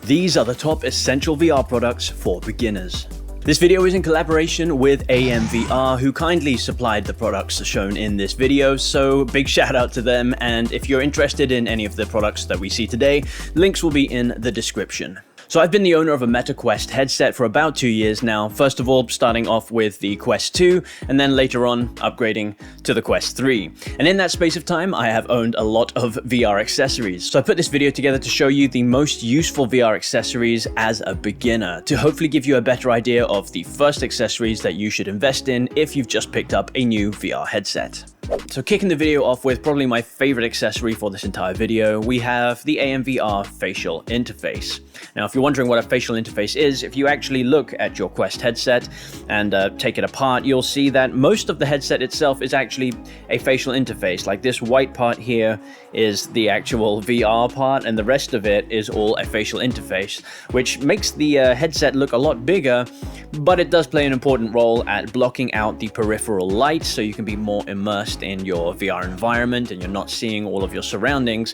These are the top essential VR products for beginners. This video is in collaboration with AMVR, who kindly supplied the products shown in this video, so big shout out to them. And if you're interested in any of the products that we see today, links will be in the description. So I've been the owner of a Meta Quest headset for about 2 years now, first of all starting off with the Quest 2, and then later on upgrading to the Quest 3. And in that space of time, I have owned a lot of VR accessories. So I put this video together to show you the most useful VR accessories as a beginner, to hopefully give you a better idea of the first accessories that you should invest in if you've just picked up a new VR headset. So kicking the video off with probably my favorite accessory for this entire video, we have the AMVR facial interface. Now, if you're wondering what a facial interface is, if you actually look at your Quest headset and take it apart, you'll see that most of the headset itself is actually a facial interface. Like this white part here is the actual VR part, and the rest of it is all a facial interface, which makes the headset look a lot bigger, but it does play an important role at blocking out the peripheral light so you can be more immersed in your VR environment and you're not seeing all of your surroundings,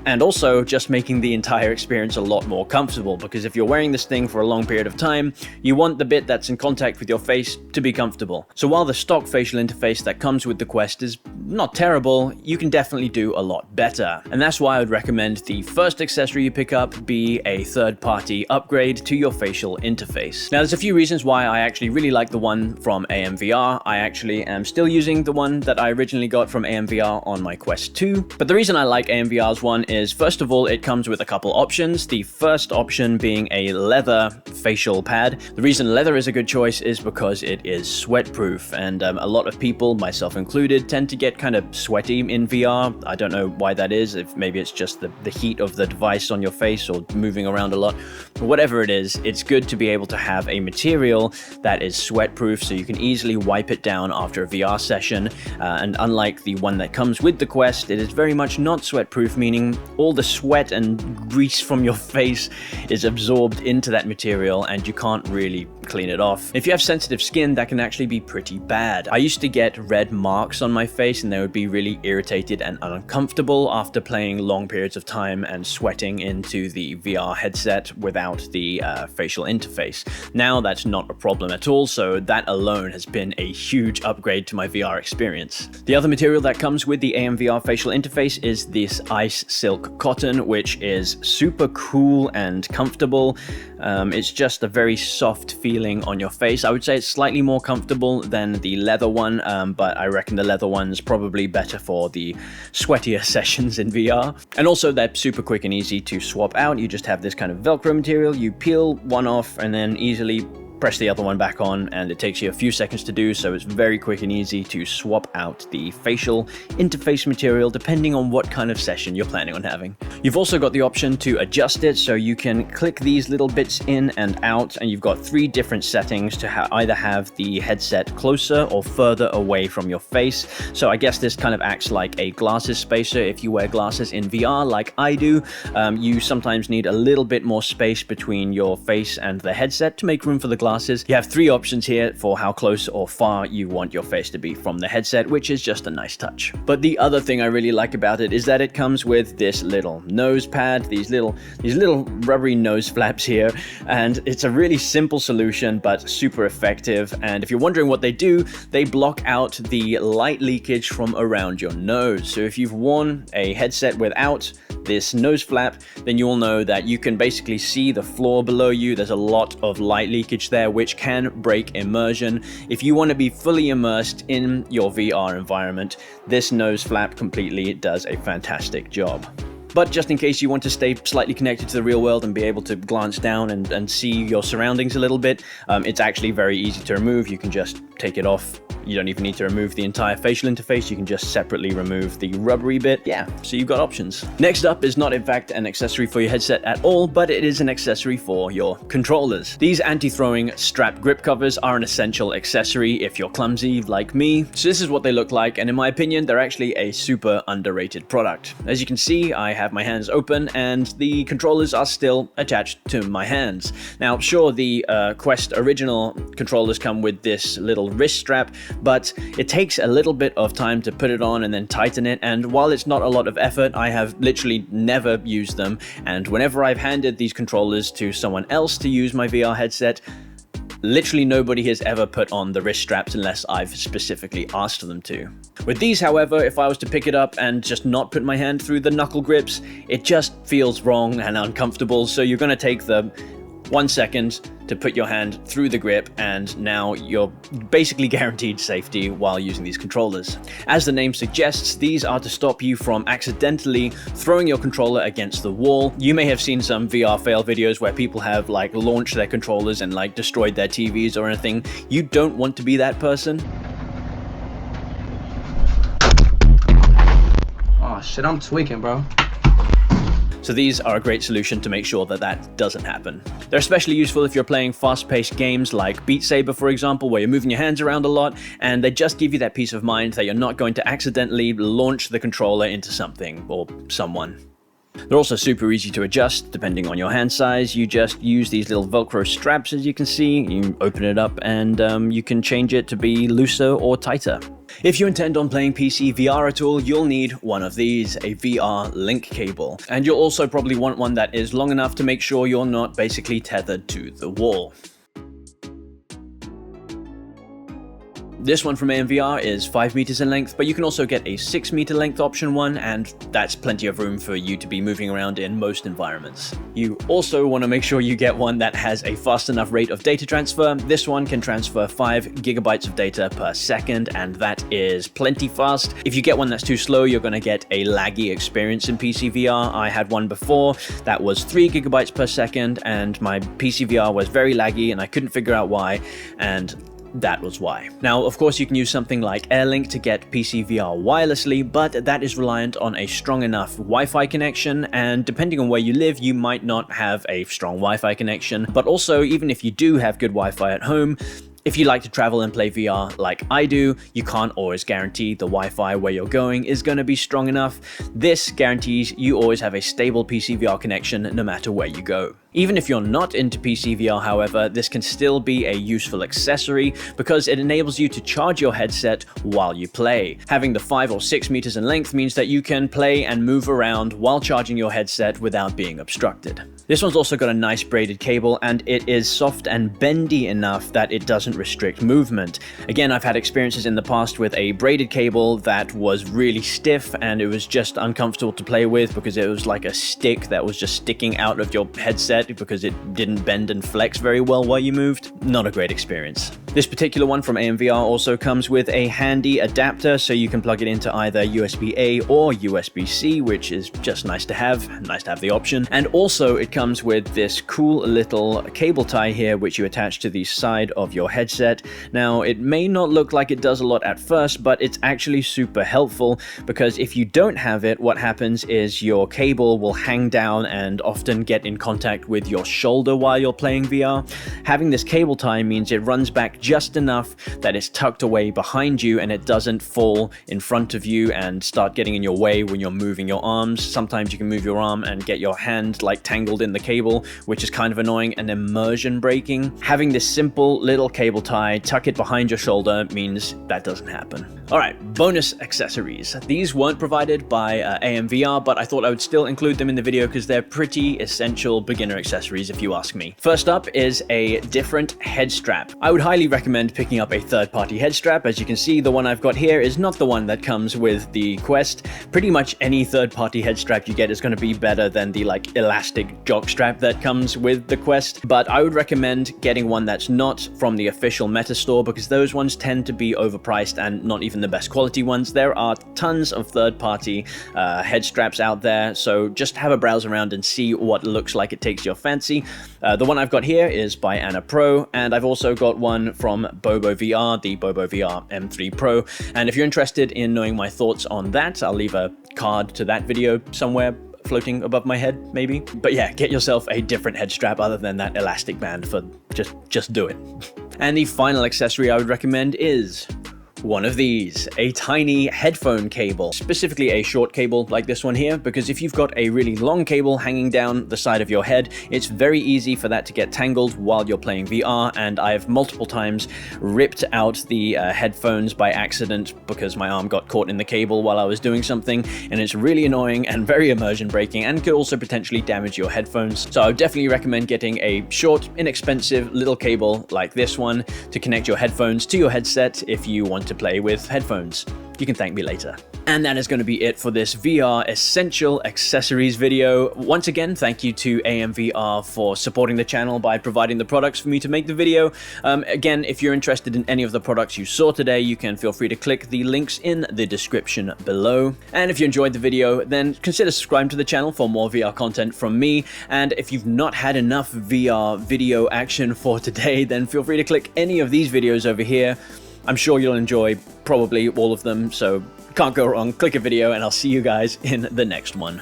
and also just making the entire experience a lot more comfortable, because if you're wearing this thing for a long period of time, you want the bit that's in contact with your face to be comfortable. So while the stock facial interface that comes with the Quest is not terrible, you can definitely do a lot better. And that's why I would recommend the first accessory you pick up be a third-party upgrade to your facial interface. Now, there's a few reasons why I actually really like the one from AMVR. I actually am still using the one that I originally got from AMVR on my Quest 2. But the reason I like AMVR's one is, first of all, it comes with a couple options. The first option being a leather facial pad. The reason leather is a good choice is because it is sweat-proof, and a lot of people, myself included, tend to get kind of sweaty in VR. I don't know why that is, if maybe it's just the heat of the device on your face or moving around a lot. But whatever it is, it's good to be able to have a material that is sweat-proof so you can easily wipe it down after a VR session. And unlike the one that comes with the Quest, it is very much not sweat-proof, meaning all the sweat and grease from your face is absorbed into that material and you can't really clean it off. If you have sensitive skin, that can actually be pretty bad. I used to get red marks on my face and they would be really irritated and uncomfortable after playing long periods of time and sweating into the VR headset without the facial interface. Now that's not a problem at all, so that alone has been a huge upgrade to my VR experience. The other material that comes with the AMVR facial interface is this ice silk cotton, which is super cool and comfortable. It's just a very soft feeling on your face. I would say it's slightly more comfortable than the leather one, but I reckon the leather one's probably better for the sweatier sessions in VR. And also they're super quick and easy to swap out. You just have this kind of Velcro material, you peel one off and then easily press the other one back on, and it takes you a few seconds to do, so it's very quick and easy to swap out the facial interface material depending on what kind of session you're planning on having. You've also got the option to adjust it, so you can click these little bits in and out, and you've got 3 different settings to either have the headset closer or further away from your face. So I guess this kind of acts like a glasses spacer. If you wear glasses in VR like I do, you sometimes need a little bit more space between your face and the headset to make room for the glasses. You have 3 options here for how close or far you want your face to be from the headset, which is just a nice touch. But the other thing I really like about it is that it comes with this little nose pad, these little rubbery nose flaps here, and it's a really simple solution but super effective. And if you're wondering what they do, they block out the light leakage from around your nose. So if you've worn a headset without this nose flap, then you'll know that you can basically see the floor below you. There's a lot of light leakage there, which can break immersion. If you want to be fully immersed in your VR environment, this nose flap completely does a fantastic job. But just in case you want to stay slightly connected to the real world and be able to glance down and see your surroundings a little bit, it's actually very easy to remove. You can just take it off. You don't even need to remove the entire facial interface. You can just separately remove the rubbery bit. Yeah, so you've got options. Next up is not in fact an accessory for your headset at all, but it is an accessory for your controllers. These anti-throwing strap grip covers are an essential accessory if you're clumsy like me. So this is what they look like, and in my opinion, they're actually a super underrated product. As you can see, I have my hands open and the controllers are still attached to my hands. Now, sure, the Quest original controllers come with this little wrist strap, but it takes a little bit of time to put it on and then tighten it, and while it's not a lot of effort, I have literally never used them, and whenever I've handed these controllers to someone else to use my VR headset, literally nobody has ever put on the wrist straps unless I've specifically asked them to. With these, however, if I was to pick it up and just not put my hand through the knuckle grips, it just feels wrong and uncomfortable, so you're going to take the 1 second to put your hand through the grip, and now you're basically guaranteed safety while using these controllers. As the name suggests, these are to stop you from accidentally throwing your controller against the wall. You may have seen some VR fail videos where people have like launched their controllers and like destroyed their TVs or anything. You don't want to be that person. Oh shit, I'm tweaking, bro. So these are a great solution to make sure that that doesn't happen. They're especially useful if you're playing fast-paced games like Beat Saber, for example, where you're moving your hands around a lot, and they just give you that peace of mind that you're not going to accidentally launch the controller into something or someone. They're also super easy to adjust depending on your hand size. You just use these little Velcro straps, as you can see. You open it up and you can change it to be looser or tighter. If you intend on playing PCVR at all, you'll need one of these, a VR link cable. And you'll also probably want one that is long enough to make sure you're not basically tethered to the wall. This one from AMVR is 5 meters in length, but you can also get a 6 meter length option one, and that's plenty of room for you to be moving around in most environments. You also want to make sure you get one that has a fast enough rate of data transfer. This one can transfer 5 gigabytes of data per second, and that is plenty fast. If you get one that's too slow, you're going to get a laggy experience in PCVR. I had one before that was 3 gigabytes per second, and my PCVR was very laggy, and I couldn't figure out why, and that was why. Now, of course, you can use something like AirLink to get PCVR wirelessly, but that is reliant on a strong enough Wi-Fi connection, and depending on where you live, you might not have a strong Wi-Fi connection. But also, even if you do have good Wi-Fi at home, if you like to travel and play VR like I do, you can't always guarantee the Wi-Fi where you're going is going to be strong enough. This guarantees you always have a stable PCVR connection no matter where you go. Even if you're not into PCVR, however, this can still be a useful accessory because it enables you to charge your headset while you play. Having the 5 or 6 meters in length means that you can play and move around while charging your headset without being obstructed. This one's also got a nice braided cable, and it is soft and bendy enough that it doesn't restrict movement. Again, I've had experiences in the past with a braided cable that was really stiff and it was just uncomfortable to play with because it was like a stick that was just sticking out of your headset because it didn't bend and flex very well while you moved. Not a great experience. This particular one from AMVR also comes with a handy adapter, so you can plug it into either USB-A or USB-C, which is just nice to have the option. And also it comes with this cool little cable tie here, which you attach to the side of your headset. Now, it may not look like it does a lot at first, but it's actually super helpful because if you don't have it, what happens is your cable will hang down and often get in contact with your shoulder while you're playing VR. Having this cable tie means it runs back just enough that it's tucked away behind you and it doesn't fall in front of you and start getting in your way when you're moving your arms. Sometimes you can move your arm and get your hand like tangled in the cable, which is kind of annoying and immersion breaking. Having this simple little cable tie, tuck it behind your shoulder, means that doesn't happen. Alright, bonus accessories. These weren't provided by AMVR, but I thought I would still include them in the video because they're pretty essential beginner accessories if you ask me. First up is a different head strap. I would highly recommend picking up a third-party head strap. As you can see, the one I've got here is not the one that comes with the Quest. Pretty much any third-party head strap you get is going to be better than the like elastic jock strap that comes with the Quest, but I would recommend getting one that's not from the official Meta store because those ones tend to be overpriced and not even the best quality ones. There are tons of third-party head straps out there, so just have a browse around and see what looks like it takes your fancy. The one I've got here is by Anna Pro, and I've also got one from Bobo VR, the Bobo VR M3 Pro, and if you're interested in knowing my thoughts on that, I'll leave a card to that video somewhere floating above my head, maybe. But yeah, get yourself a different head strap other than that elastic band for just do it. And the final accessory I would recommend is one of these, a tiny headphone cable, specifically a short cable like this one here, because if you've got a really long cable hanging down the side of your head, it's very easy for that to get tangled while you're playing VR, and I've multiple times ripped out the headphones by accident because my arm got caught in the cable while I was doing something, and it's really annoying and very immersion breaking and could also potentially damage your headphones. So I would definitely recommend getting a short, inexpensive little cable like this one to connect your headphones to your headset if you want to play with headphones. You can thank me later. And that is going to be it for this VR Essential Accessories video. Once again, thank you to AMVR for supporting the channel by providing the products for me to make the video. Again, if you're interested in any of the products you saw today, you can feel free to click the links in the description below. And if you enjoyed the video, then consider subscribing to the channel for more VR content from me. And if you've not had enough VR video action for today, then feel free to click any of these videos over here. I'm sure you'll enjoy probably all of them, so can't go wrong. Click a video and I'll see you guys in the next one.